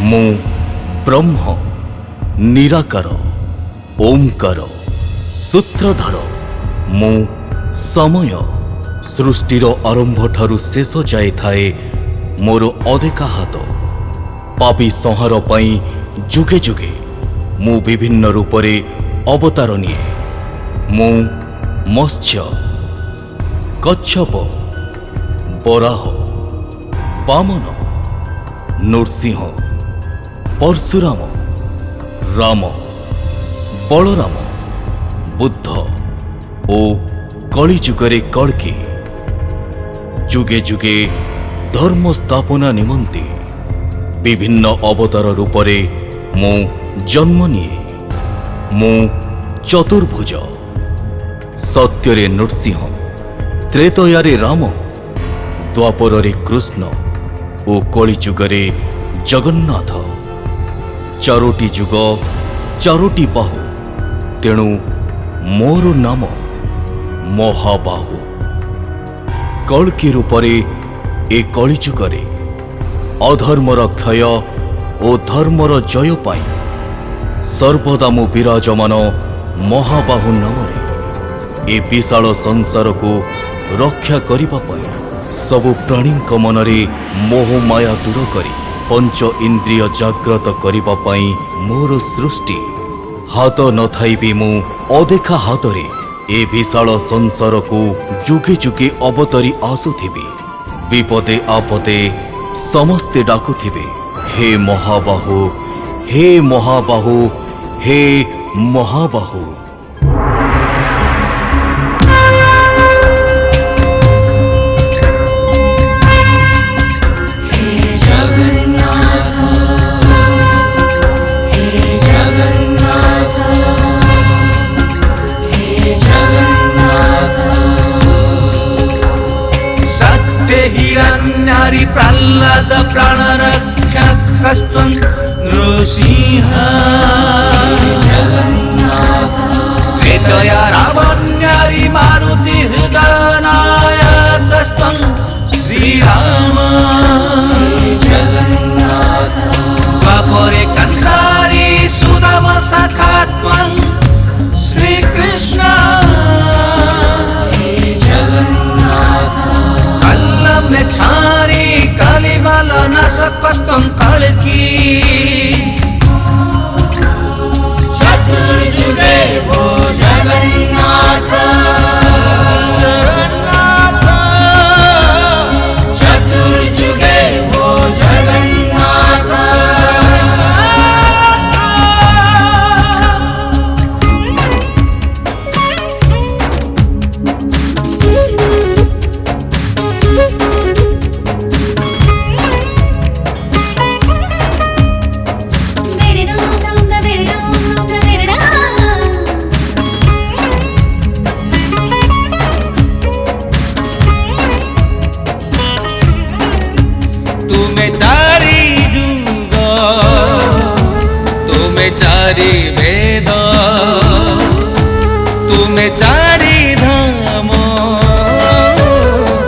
मु ब्रह्म निराकार ओंकार सूत्रधर मु समय सृष्टिर आरंभ ठारू शेष जाए थाए मोर अदेका हाथ पापी संहार पाई जुगे जुगे मु विभिन्न रूपरे अवतार निये मु मत्स्य कच्छप बराह वामन नृसिंह परशुराम राम बलराम बुद्ध ओ कलिजुगरे कल्कि जुगे जुगे धर्म स्थापना निमंते विभिन्न अवतार रूपरे मु जन्म निये मु चतुर्भुज सत्यरे नृसिंह त्रेतयारे राम द्वापरे कृष्ण ओ कलिजुगरे जगन्नाथ चारोटी जुग चारोटी बाहु तेणु मोर नाम महाबाहु कल्कि रूपरे ए कलिजुगरे अधर्मर क्षय ओ धर्मर जय पाई सर्वदा मु विराजमान महाबाहु नामरे ए विशाल संसार को रक्षा करिबा पाई सबु प्राणी मनरे मोह माया दूर करी पंच इंद्रिय जाग्रत करिबा पाई मोर सृष्टि हाथ नथाई भी मु अदेखा हाथरे ए विशाल संसार को जुगे जुगे अवतरी आसुथिबी विपदे आपदे समस्ते डाकुथिबे हे महाबाहु हे महाबाहु हे महाबाहु। हिरण्यारि प्रह्लाद प्राणरक्षकस्त्वं नृसिंह त्रेतया रावण्यारि मारुति हृदयनायकस्त्वं श्रीराम द्वापरे कंसारि सुदाम सखात्वं श्रीकृष्ण क्षारी कलिमल नाशकस्त्वं कल्कि चतुर्युगे भो जगन्नाथ चतुर्युगे भो जगन्नाथ चारि वेद तुम्हें चारि धाम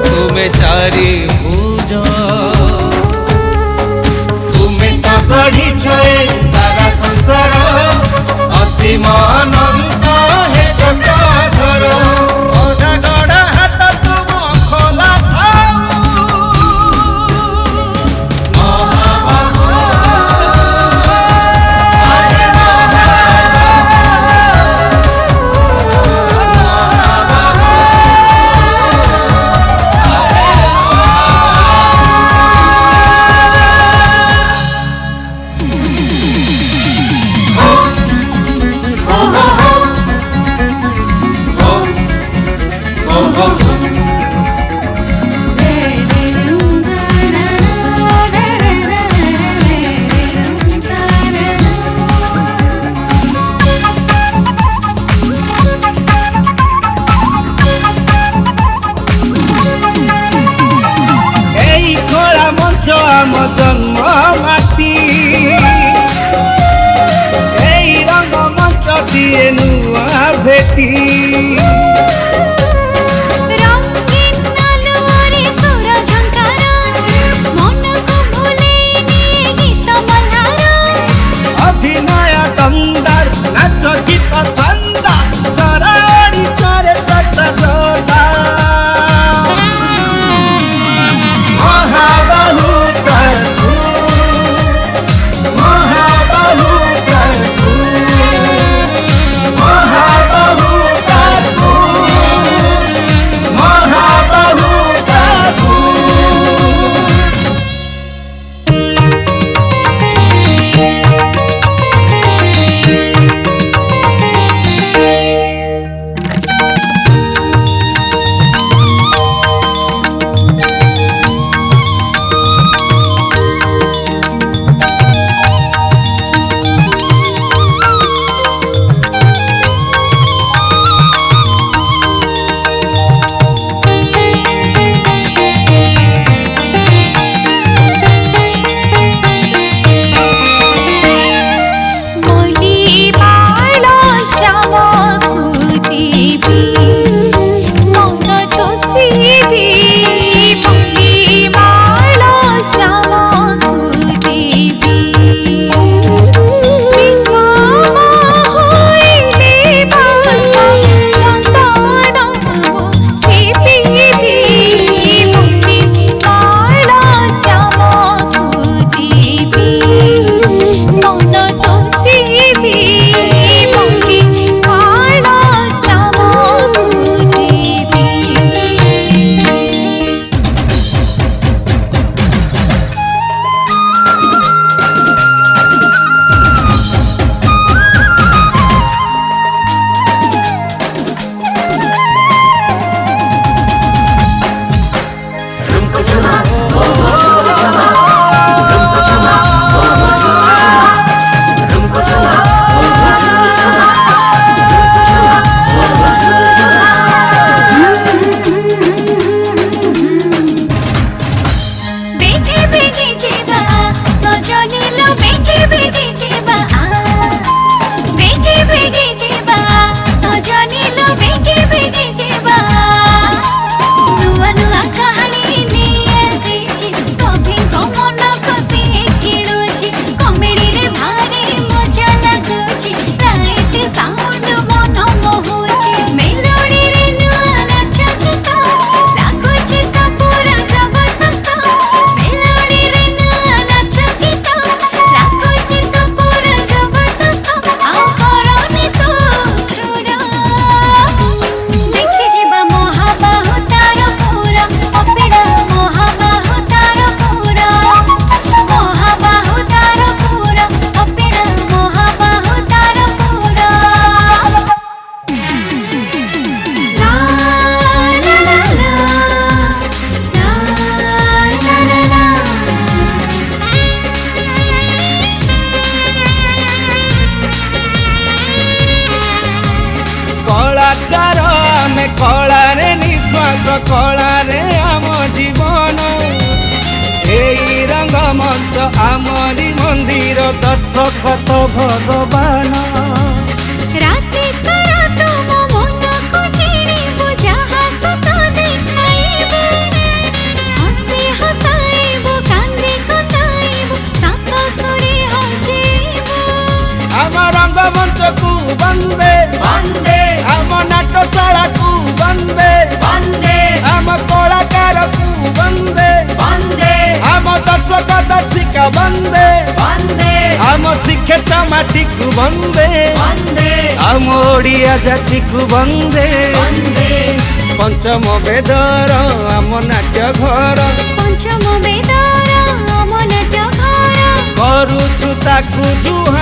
तुम्हें चारि भुज तुम्हें तो गढ़ी सारा संसार असीम अनंत है चक्राधर अधा गड़ा हाथ तुम खोला आम जन्म माटी रंग मंच दिए नुआ भेटी सुर झंकार मन को भूले गीत मल्हार ଆମରି ମନ୍ଦିର ଦର୍ଶକ ତ ଭଗବାନ। ରାତି ସାରା ତୁମ ମନକୁ ଚିଣିବୁ ଯାହା ସତ ଦେଖାଇବୁ। ହସି ହସାଇବୁ କାନ୍ଦି କଟାଇବୁ ସାତସରେ ହଜିବୁ। ଆମ ରଙ୍ଗମଞ୍ଚକୁ ବନ୍ଦେ वन्दे ଆମ ନାଟଶାଳାକୁ ବନ୍ଦେ वन्दे ଆମ କଳାକାରକୁ ବନ୍ଦେ वन्दे ଆମ ଦର୍ଶକ ଦର୍ଶିକା ବନ୍ଦେ वन्दे ଆମ ଶିକ୍ଷିତ ମାଟିକୁ ବନ୍ଦେ वन्दे ଆମ ଓଡ଼ିଆ ଜାତିକୁ ବନ୍ଦେ। वन्दे ପଞ୍ଚମ ବେଦର ଆମ ନାଟ୍ୟ ଘର ପଞ୍ଚମ ବେଦର ଆମ ନାଟ୍ୟ ଘର କରୁଛୁ ତାକୁ ଜୁହାର।